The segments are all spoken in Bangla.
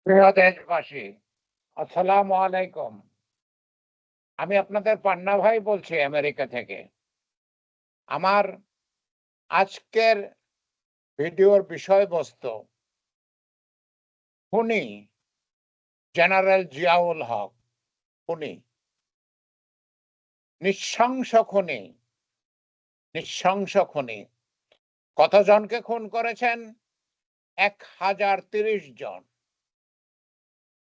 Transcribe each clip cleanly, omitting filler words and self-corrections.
প্রিয় দেশবাসী, আসসালামু আলাইকুম। আমি আপনাদের পান্না ভাই বলছি আমেরিকা থেকে। আমার আজকের ভিডিওর বিষয়বস্তু খুনি জেনারেল জিয়াউল হক। খুনি, নৃশংস খুনি, নৃশংস খুনি। কতজনকে খুন করেছেন? 1030 জন।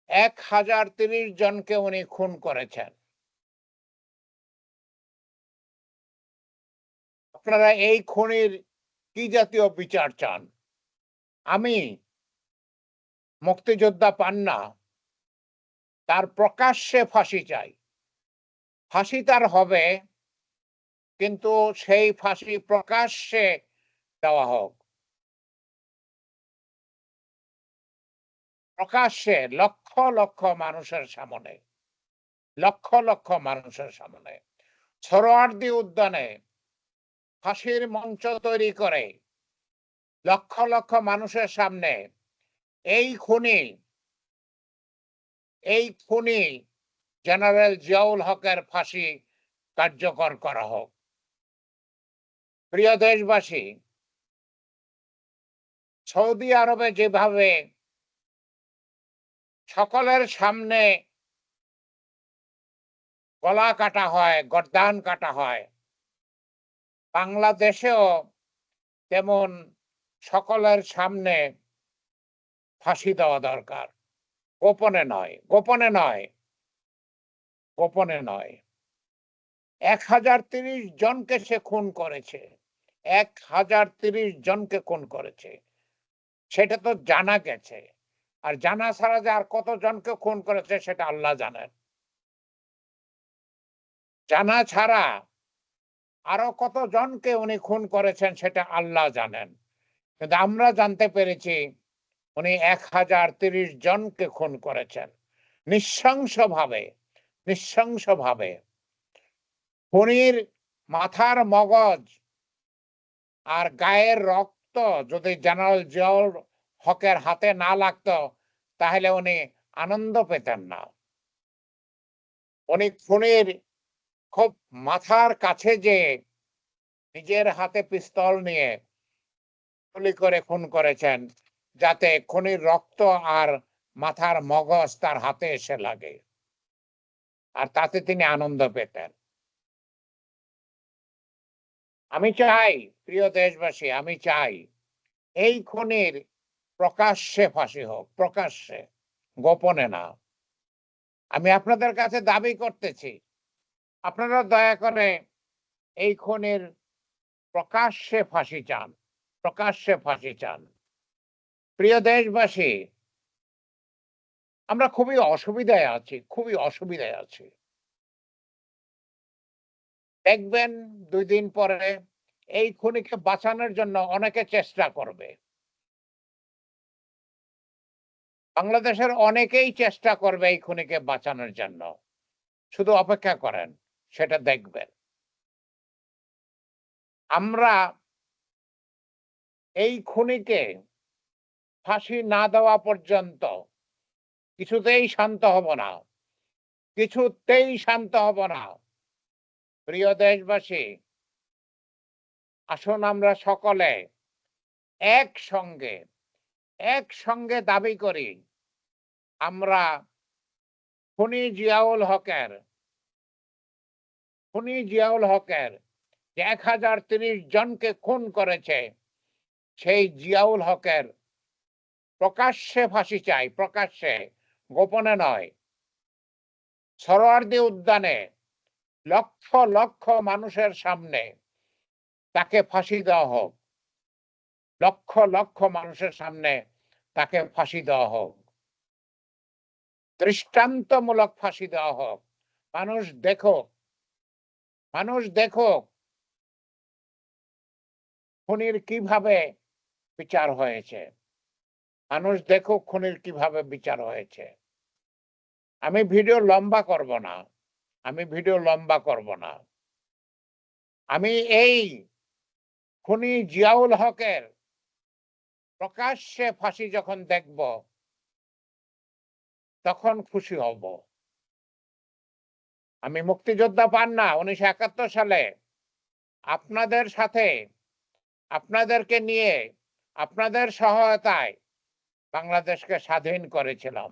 1030 জনকে উনি খুন করেছেন। আপনারা এই খুনির কি জাতীয় বিচার চান? আমি মুক্তিযোদ্ধা পান্না তার প্রকাশ্যে ফাঁসি চাই। ফাঁসি তার হবে, কিন্তু সেই ফাঁসি প্রকাশ্যে দেওয়া হোক। প্রকাশ্যে লক্ষ লক্ষ মানুষের সামনে, লক্ষ লক্ষ মানুষের সামনে। সোহরাওয়ার্দী উদ্যানে ফাঁসির মঞ্চ তৈরি করে লক্ষ লক্ষ মানুষের সামনে এই খুনি, এই খুনি জেনারেল জিয়াউল হকের ফাঁসি কার্যকর করা হোক। প্রিয় দেশবাসী, সৌদি আরবে যেভাবে সকলের সামনে গলা কাটা হয়, গর্দান কাটা হয়, বাংলাদেশেও তেমন সকলের সামনে ফাঁসি দেওয়া দরকার। গোপনে নয়, গোপনে নয়, গোপনে নয়। 1030 জনকে সে খুন করেছে। 1030 জনকে খুন করেছে, সেটা তো জানা গেছে। আর জানা ছাড়া যে আর কত জনকে খুন করেছে সেটা আল্লাহ জানেন। জানা ছাড়া আরো কত জনকে উনি খুন করেছেন সেটা আল্লাহ জানেন। কিন্তু আমরা জানতে পেরেছি উনি 1030 জনকে খুন করেছেন নৃশংসভাবে, নৃশংসভাবে। খুনির মাথার মগজ আর গায়ের রক্ত যদি জেনারেল জিয়াউল হকের হাতে না লাগতো, তাহলে উনি আনন্দ পেতেন না। উনি খুনির খুব মাথার কাছে যে নিজের হাতে পিস্তল নিয়ে গুলি করে খুন করেছেন, যাতে খুনির রক্ত আর মাথার মগজ তার হাতে এসে লাগে, আর তাতে তিনি আনন্দ পেতেন। আমি চাই, প্রিয় দেশবাসী, আমি চাই এই খুনির প্রকাশ্যে ফাঁসি হোক, প্রকাশ্যে, গোপনে না। আমি আপনাদের কাছে দাবি করতেছি, আপনারা দয়া করে এই খুনির প্রকাশ্যে ফাঁসি চান, প্রকাশ্যে ফাঁসি চান। প্রিয় দেশবাসী, আমরা খুবই অসুবিধায় আছি, খুবই অসুবিধায় আছি। দেখবেন 2 দিন পরে এই খুনিকে বাঁচানোর জন্য অনেকে চেষ্টা করবে। বাংলাদেশের অনেকেই চেষ্টা করবে এই খুনিকে বাঁচানোর জন্য। শুধু অপেক্ষা করেন, সেটা দেখবেন। আমরা এই খুনিকে ফাঁসি না দেওয়া পর্যন্ত কিছুতেই শান্ত হব না, কিছুতেই শান্ত হব না। প্রিয় দেশবাসী, আসুন আমরা সকলে একসঙ্গে, একসঙ্গে দাবি করি, আমরা খুনি জিয়াউল হকের, খুনি জিয়াউল হকের যে 1030 জনকে খুন করেছে, সেই জিয়াউল হকের প্রকাশ্যে ফাঁসি চাই, প্রকাশ্যে, গোপনে নয়। সোহরাওয়ার্দী উদ্যানে লক্ষ লক্ষ মানুষের সামনে তাকে ফাঁসি দেওয়া হোক, লক্ষ লক্ষ মানুষের সামনে তাকে ফাঁসি দেওয়া হোক, দৃষ্টান্তমূলক ফাঁসি দেওয়া হোক। মানুষ দেখুক, মানুষ দেখুক খুনির কিভাবে বিচার হয়েছে, মানুষ দেখুক খুনির কিভাবে বিচার হয়েছে। আমি ভিডিও লম্বা করব না, আমি ভিডিও লম্বা করব না। আমি এই খুনি জিয়াউল হকের প্রকাশ্যে ফাঁসি যখন দেখব, তখন খুশি হব। আমি মুক্তিযোদ্ধা পান না 1971 সালে আপনাদের সাথে, আপনাদেরকে নিয়ে, আপনাদের সহায়তায় বাংলাদেশকে স্বাধীন করেছিলাম।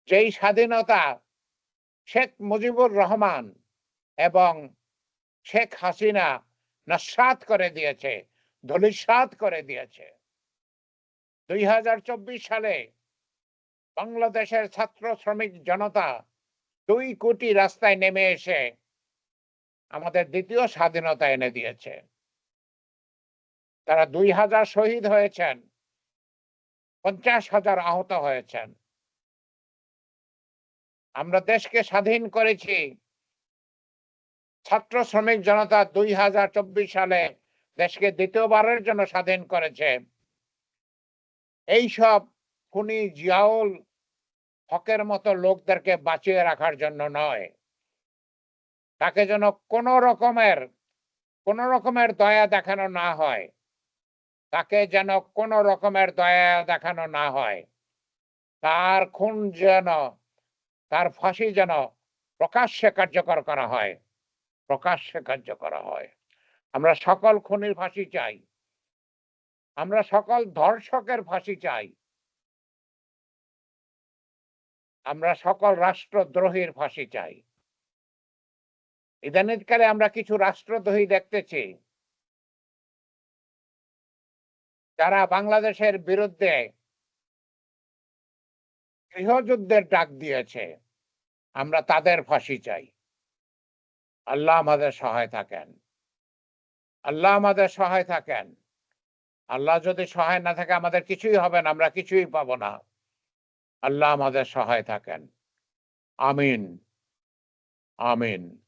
যেই স্বাধীনতা শেখ মুজিবুর রহমান এবং শেখ হাসিনা নস্যাৎ করে দিয়েছে, ধূলিসাৎ করে দিয়েছে। 2024 সালে বাংলাদেশের ছাত্র শ্রমিক জনতা 2 কোটি রাস্তায় নেমে এসে আমাদের দ্বিতীয় স্বাধীনতা এনে দিয়েছে। তারা 2000 শহীদ হয়েছেন, 50,000 আহত হয়েছেন। আমরা দেশকে স্বাধীন করেছি। ছাত্র শ্রমিক জনতা 2024 সালে দেশকে দ্বিতীয়বারের জন্য স্বাধীন করেছে। এইসব খুনি জিয়াউল হকের মতো লোকদেরকে বাঁচিয়ে রাখার জন্য নয়। তাকে যেন কোনো রকমের দয়া দেখানো না হয়। তাকে যেন কোনো রকমের দয়া দেখানো না হয়। তার খুন যেন, তার ফাঁসি যেন প্রকাশ্যে কার্যকর করা হয়। প্রকাশ্যে কার্যকর হয়। আমরা সকল খুনির ফাঁসি চাই। আমরা সকল ধর্ষকের ফাঁসি চাই। আমরা সকল রাষ্ট্রদ্রোহীর ফাঁসি চাই। ইদানিংকালে আমরা কিছু রাষ্ট্রদ্রোহী দেখতেছি যারা বাংলাদেশের বিরুদ্ধে গৃহযুদ্ধের ডাক দিয়েছে। আমরা তাদের ফাঁসি চাই। আল্লাহ আমাদের সহায় থাকেন। আল্লাহ আমাদের সহায় থাকেন। আল্লাহ যদি সহায় না থাকে আমাদের কিছুই হবে না, আমরা কিছুই পাবো না। আল্লাহ আমাদের সহায় থাকেন। আমিন, আমিন।